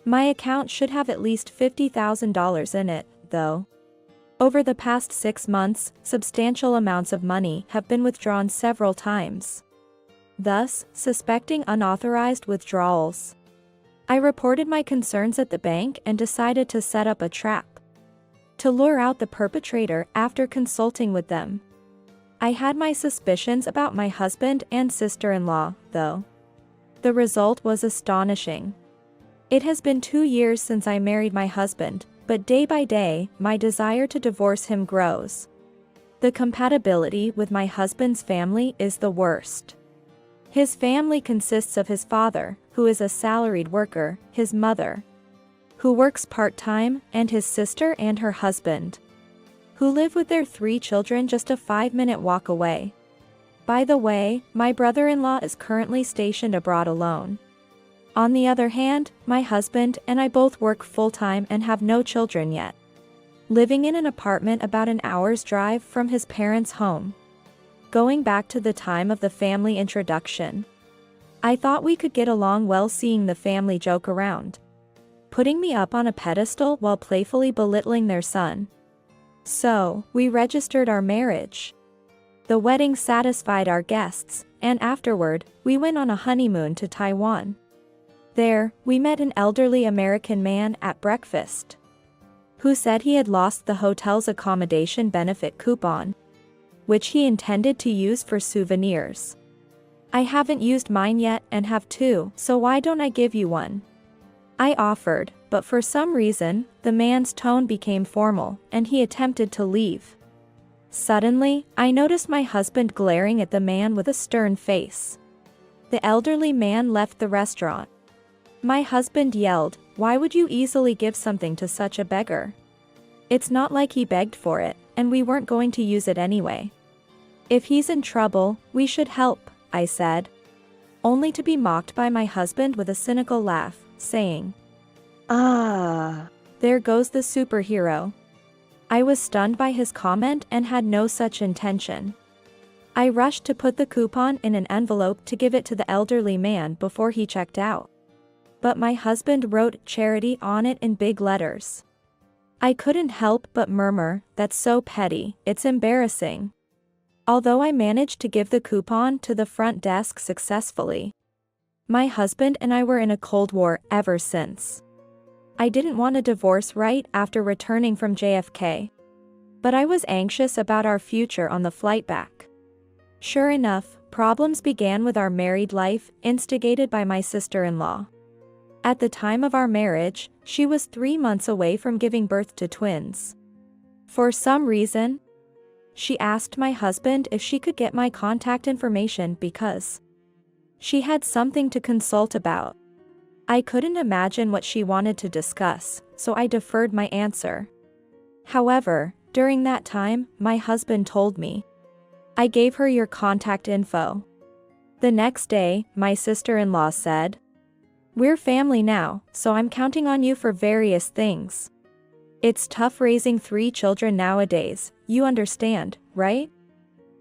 My account should have at least $50,000 in it, though. Over the past 6 months, substantial amounts of money have been withdrawn several times, thus suspecting unauthorized withdrawals. I reported my concerns at the bank and decided to set up a trap to lure out the perpetrator after consulting with them. I had my suspicions about my husband and sister-in-law, though. The result was astonishing. It has been 2 years since I married my husband, but day by day, my desire to divorce him grows. The compatibility with my husband's family is the worst. His family consists of his father, who is a salaried worker, his mother, who works part-time, and his sister and her husband, who live with their 3 children just a 5-minute walk away. By the way, my brother-in-law is currently stationed abroad alone. On the other hand, my husband and I both work full-time and have no children yet, living in an apartment about an hour's drive from his parents' home. Going back to the time of the family introduction, I thought we could get along well, seeing the family joke around, putting me up on a pedestal while playfully belittling their son. So, we registered our marriage. The wedding satisfied our guests, and afterward, we went on a honeymoon to Taiwan. There, we met an elderly American man at breakfast, who said he had lost the hotel's accommodation benefit coupon, which he intended to use for souvenirs. I haven't used mine yet and have 2, so why don't I give you one? I offered, but for some reason, the man's tone became formal, and he attempted to leave. Suddenly, I noticed my husband glaring at the man with a stern face. The elderly man left the restaurant. My husband yelled, "Why would you easily give something to such a beggar? It's not like he begged for it, and we weren't going to use it anyway. If he's in trouble, we should help," I said, only to be mocked by my husband with a cynical laugh, saying, "Ah, there goes the superhero." I was stunned by his comment and had no such intention. I rushed to put the coupon in an envelope to give it to the elderly man before he checked out. But my husband wrote "charity" on it in big letters. I couldn't help but murmur, "That's so petty, it's embarrassing." Although I managed to give the coupon to the front desk successfully, my husband and I were in a Cold War ever since. I didn't want a divorce right after returning from JFK, but I was anxious about our future on the flight back. Sure enough, problems began with our married life, instigated by my sister-in-law. At the time of our marriage, she was 3 months away from giving birth to twins. For some reason, she asked my husband if she could get my contact information because she had something to consult about. I couldn't imagine what she wanted to discuss, so I deferred my answer. However, during that time, my husband told me, "I gave her your contact info." The next day, my sister-in-law said, "We're family now, so I'm counting on you for various things. It's tough raising 3 children nowadays, you understand, right?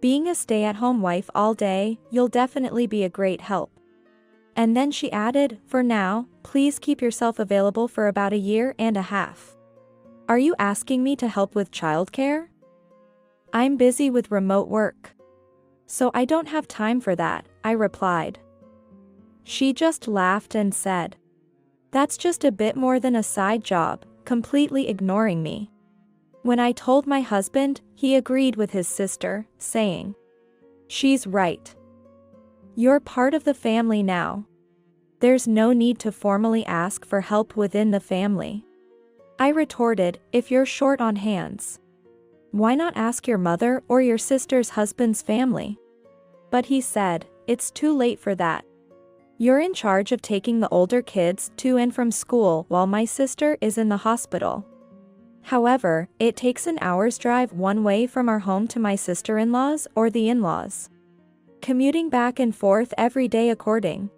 Being a stay-at-home wife all day, you'll definitely be a great help." And then she added, "For now, please keep yourself available for about 1.5 years. Are you asking me to help with childcare? I'm busy with remote work, so I don't have time for that," I replied. She just laughed and said, "That's just a bit more than a side job," completely ignoring me. When I told my husband, he agreed with his sister, saying, "She's right. You're part of the family now. There's no need to formally ask for help within the family." I retorted, "If you're short on hands, why not ask your mother or your sister's husband's family?" But he said, "It's too late for that. You're in charge of taking the older kids to and from school while my sister is in the hospital. However, it takes an hour's drive one way from our home to my sister-in-law's or the in-laws, commuting back and forth every day according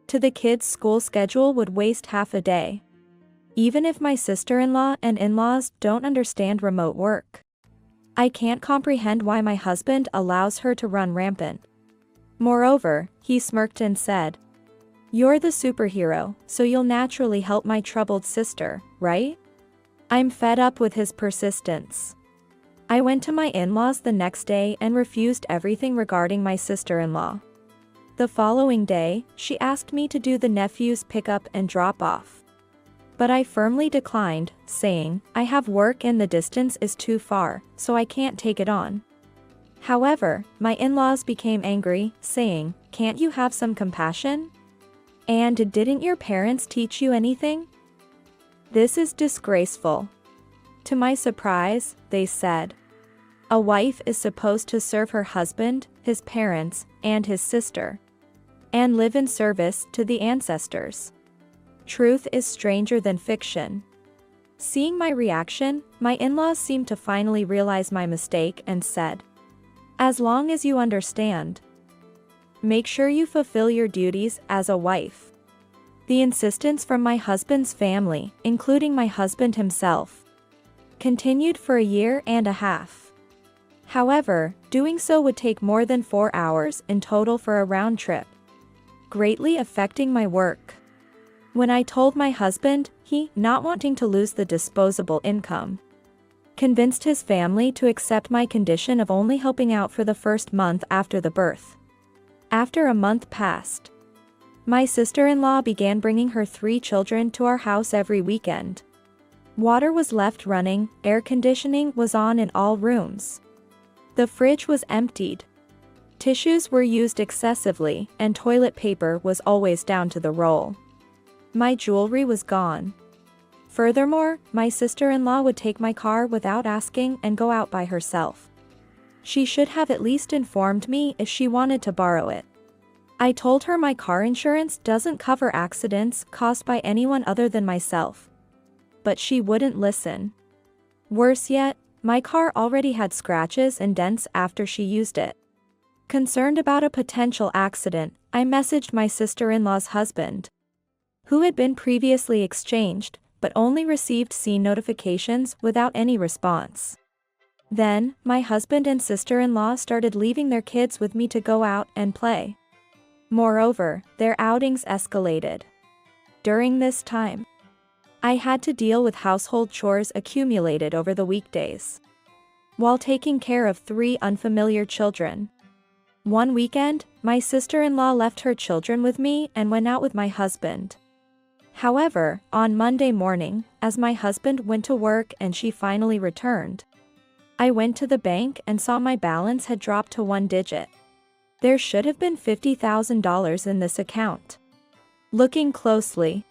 to the kids' school schedule would waste half a day. Even if my sister-in-law and in-laws don't understand remote work, I can't comprehend why my husband allows her to run rampant." Moreover, he smirked and said, You're the superhero, so you'll naturally help my troubled sister, right? I'm fed up with his persistence. I went to my in-laws the next day and refused everything regarding my sister-in-law. The following day, she asked me to do the nephew's pickup and drop-off. But I firmly declined, saying, I have work and the distance is too far, so I can't take it on. However, my in-laws became angry, saying, can't you have some compassion? And didn't your parents teach you anything? This is disgraceful. To my surprise, they said, a wife is supposed to serve her husband, his parents, and his sister, and live in service to the ancestors. Truth is stranger than fiction. Seeing my reaction, my in-laws seemed to finally realize my mistake and said, as long as you understand, make sure you fulfill your duties as a wife. The insistence from my husband's family, including my husband himself, continued for a year and a half. However, doing so would take more than 4 hours in total for a round trip, greatly affecting my work. When I told my husband, he, not wanting to lose the disposable income, convinced his family to accept my condition of only helping out for the first month after the birth. After a month passed, my sister-in-law began bringing her 3 children to our house every weekend. Water was left running, air conditioning was on in all rooms. The fridge was emptied. Tissues were used excessively, and toilet paper was always down to the roll. My jewelry was gone. Furthermore, my sister-in-law would take my car without asking and go out by herself. She should have at least informed me if she wanted to borrow it. I told her my car insurance doesn't cover accidents caused by anyone other than myself. But she wouldn't listen. Worse yet, my car already had scratches and dents after she used it. Concerned about a potential accident, I messaged my sister-in-law's husband, who had been previously exchanged, but only received scene notifications without any response. Then, my husband and sister-in-law started leaving their kids with me to go out and play. Moreover, their outings escalated. During this time, I had to deal with household chores accumulated over the weekdays, while taking care of 3 unfamiliar children. One weekend, my sister-in-law left her children with me and went out with my husband. However, on Monday morning, as my husband went to work and she finally returned, I went to the bank and saw my balance had dropped to 1 digit. There should have been $50,000 in this account. Looking closely,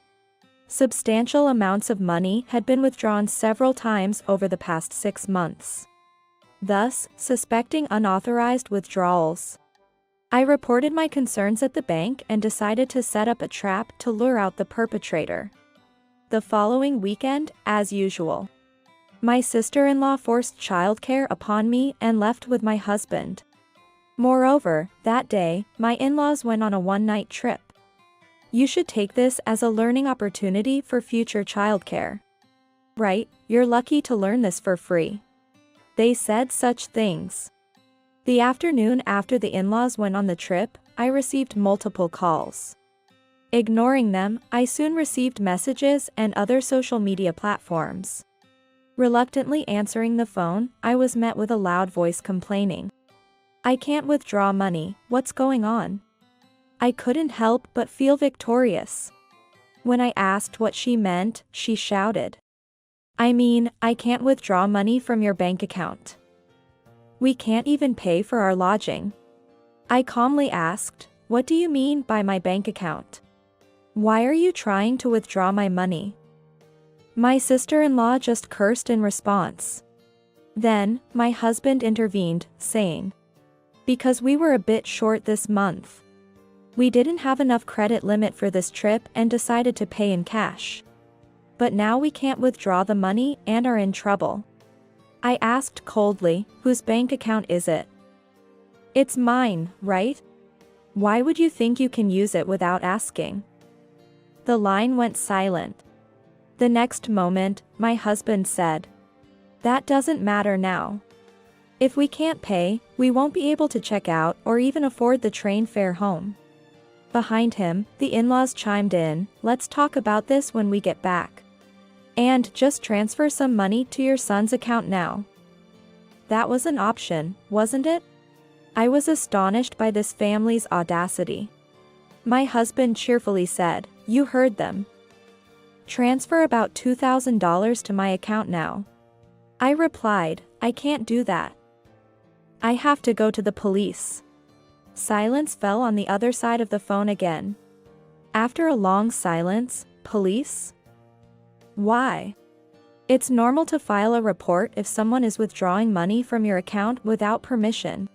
substantial amounts of money had been withdrawn several times over the past 6 months. Thus, suspecting unauthorized withdrawals, I reported my concerns at the bank and decided to set up a trap to lure out the perpetrator. The following weekend, as usual, my sister-in-law forced childcare upon me and left with my husband. Moreover, that day, my in-laws went on a one-night trip. You should take this as a learning opportunity for future childcare. Right, you're lucky to learn this for free. They said such things. The afternoon after the in-laws went on the trip, I received multiple calls. Ignoring them, I soon received messages and other social media platforms. Reluctantly answering the phone, I was met with a loud voice complaining, I can't withdraw money, what's going on? I couldn't help but feel victorious. When I asked what she meant, she shouted, I mean, I can't withdraw money from your bank account. We can't even pay for our lodging. I calmly asked, what do you mean by my bank account? Why are you trying to withdraw my money? My sister-in-law just cursed in response. Then, my husband intervened, saying, because we were a bit short this month. We didn't have enough credit limit for this trip and decided to pay in cash. But now we can't withdraw the money and are in trouble. I asked coldly, whose bank account is it? It's mine, right? Why would you think you can use it without asking? The line went silent. The next moment, my husband said, that doesn't matter now. If we can't pay, we won't be able to check out or even afford the train fare home. Behind him, the in-laws chimed in, "Let's talk about this when we get back. And just transfer some money to your son's account now." That was an option, wasn't it? I was astonished by this family's audacity. My husband cheerfully said, "You heard them. Transfer about $2,000 to my account now." I replied, "I can't do that. I have to go to the police." Silence fell on the other side of the phone again. After a long silence, "Police? Why? It's normal to file a report if someone is withdrawing money from your account without permission."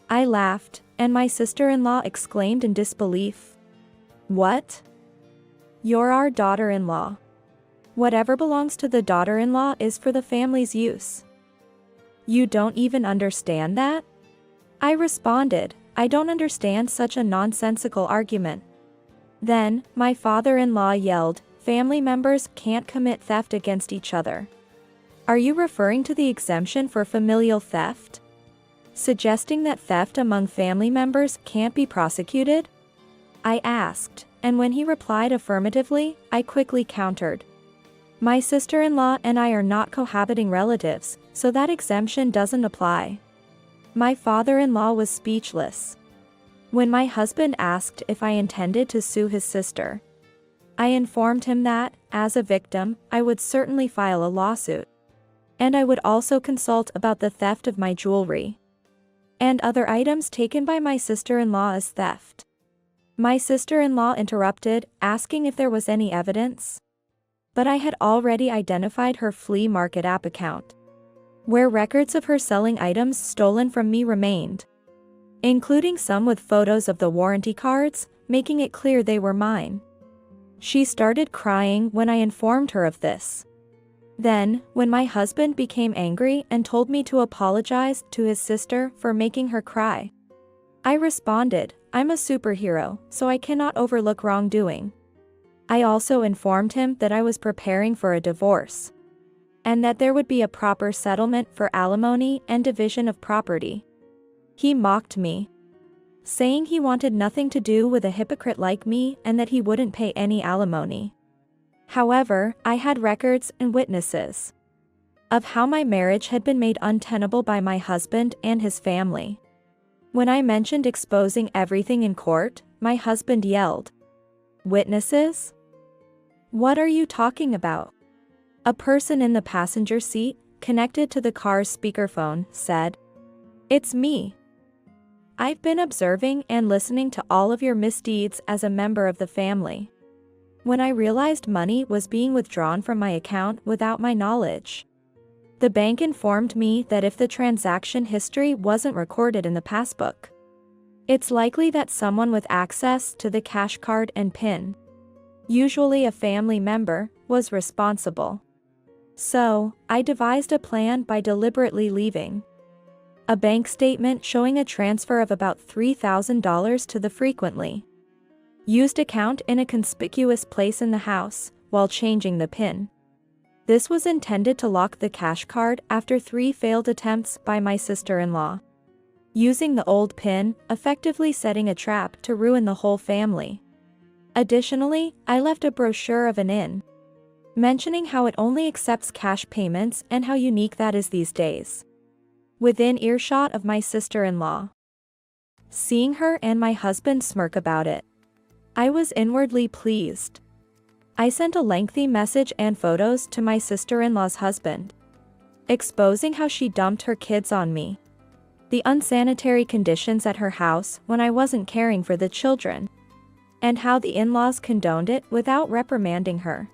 I laughed, and my sister-in-law exclaimed in disbelief. "What? You're our daughter-in-law. Whatever belongs to the daughter-in-law is for the family's use. You don't even understand that?" I responded, "I don't understand such a nonsensical argument." Then, my father-in-law yelled, "Family members can't commit theft against each other. Are you referring to the exemption for familial theft? Suggesting that theft among family members can't be prosecuted?" I asked, and when he replied affirmatively, I quickly countered, "My sister-in-law and I are not cohabiting relatives, so that exemption doesn't apply." My father-in-law was speechless. When my husband asked if I intended to sue his sister, I informed him that, as a victim, I would certainly file a lawsuit. And I would also consult about the theft of my jewelry and other items taken by my sister-in-law as theft. My sister-in-law interrupted, asking if there was any evidence. But I had already identified her flea market app account, where records of her selling items stolen from me remained, including some with photos of the warranty cards, making it clear they were mine. She started crying when I informed her of this. Then, when my husband became angry and told me to apologize to his sister for making her cry, I responded, "I'm a superhero, so I cannot overlook wrongdoing." I also informed him that I was preparing for a divorce, and that there would be a proper settlement for alimony and division of property. He mocked me, saying he wanted nothing to do with a hypocrite like me and that he wouldn't pay any alimony. However, I had records and witnesses of how my marriage had been made untenable by my husband and his family. When I mentioned exposing everything in court, my husband yelled, "Witnesses? What are you talking about?" A person in the passenger seat, connected to the car's speakerphone, said, "It's me. I've been observing and listening to all of your misdeeds as a member of the family. When I realized money was being withdrawn from my account without my knowledge, the bank informed me that if the transaction history wasn't recorded in the passbook, it's likely that someone with access to the cash card and PIN, usually a family member, was responsible. So, I devised a plan by deliberately leaving a bank statement showing a transfer of about $3,000 to the frequently used account in a conspicuous place in the house, while changing the PIN. This was intended to lock the cash card after 3 failed attempts by my sister-in-law, using the old PIN, effectively setting a trap to ruin the whole family. Additionally, I left a brochure of an inn, mentioning how it only accepts cash payments and how unique that is these days, within earshot of my sister-in-law. Seeing her and my husband smirk about it, I was inwardly pleased. I sent a lengthy message and photos to my sister-in-law's husband, exposing how she dumped her kids on me, the unsanitary conditions at her house when I wasn't caring for the children, and how the in-laws condoned it without reprimanding her.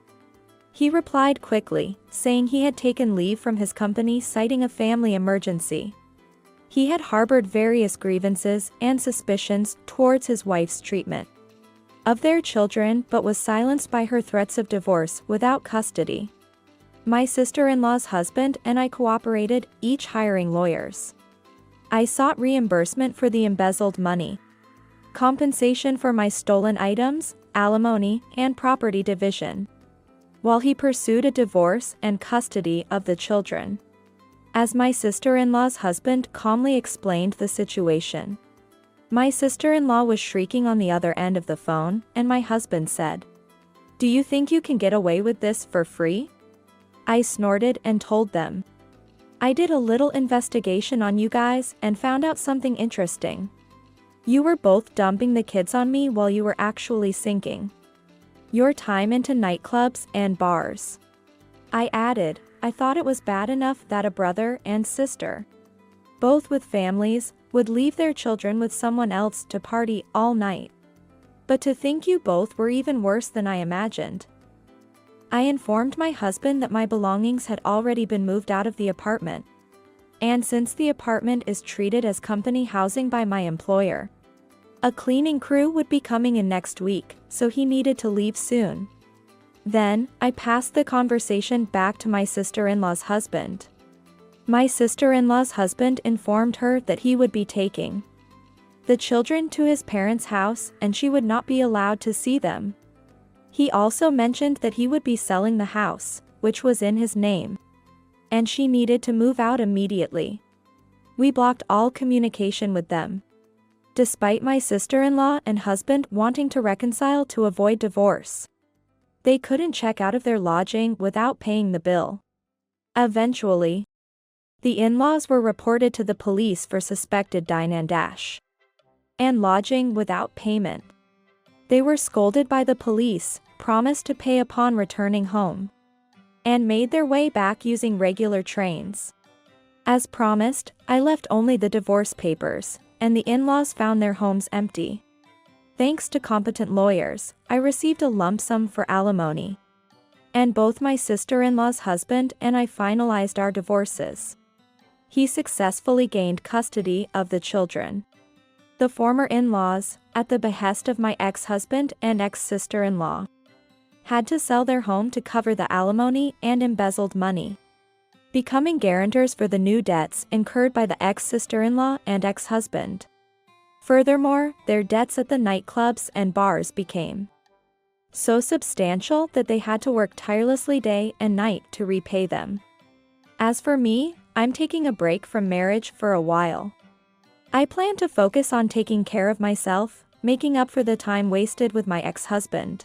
He replied quickly, saying he had taken leave from his company citing a family emergency. He had harbored various grievances and suspicions towards his wife's treatment of their children, but was silenced by her threats of divorce without custody. My sister-in-law's husband and I cooperated, each hiring lawyers. I sought reimbursement for the embezzled money, compensation for my stolen items, alimony, and property division, while he pursued a divorce and custody of the children. As my sister-in-law's husband calmly explained the situation, My sister-in-law was shrieking on the other end of the phone, and my husband said, "Do you think you can get away with this for free?" I snorted and told them, "I did a little investigation on you guys and found out something interesting. You were both dumping the kids on me while you were actually sinking your time into nightclubs and bars." I added, I thought it was bad enough that a brother and sister, both with families, would leave their children with someone else to party all night. But to think you both were even worse than I imagined. I informed my husband that my belongings had already been moved out of the apartment. And since the apartment is treated as company housing by my employer, a cleaning crew would be coming in next week, so he needed to leave soon. Then, I passed the conversation back to my sister-in-law's husband. My sister-in-law's husband informed her that he would be taking the children to his parents' house and she would not be allowed to see them. He also mentioned that he would be selling the house, which was in his name, and she needed to move out immediately. We blocked all communication with them. Despite my sister-in-law and husband wanting to reconcile to avoid divorce, they couldn't check out of their lodging without paying the bill. Eventually, the in-laws were reported to the police for suspected dine and dash and lodging without payment. They were scolded by the police, promised to pay upon returning home, and made their way back using regular trains. As promised, I left only the divorce papers, and the in-laws found their homes empty. Thanks to competent lawyers, I received a lump sum for alimony. And both my sister-in-law's husband and I finalized our divorces. He successfully gained custody of the children. The former in-laws, at the behest of my ex-husband and ex-sister-in-law, had to sell their home to cover the alimony and embezzled money, becoming guarantors for the new debts incurred by the ex-sister-in-law and ex-husband. Furthermore, their debts at the nightclubs and bars became so substantial that they had to work tirelessly day and night to repay them. As for me, I'm taking a break from marriage for a while. I plan to focus on taking care of myself, making up for the time wasted with my ex-husband.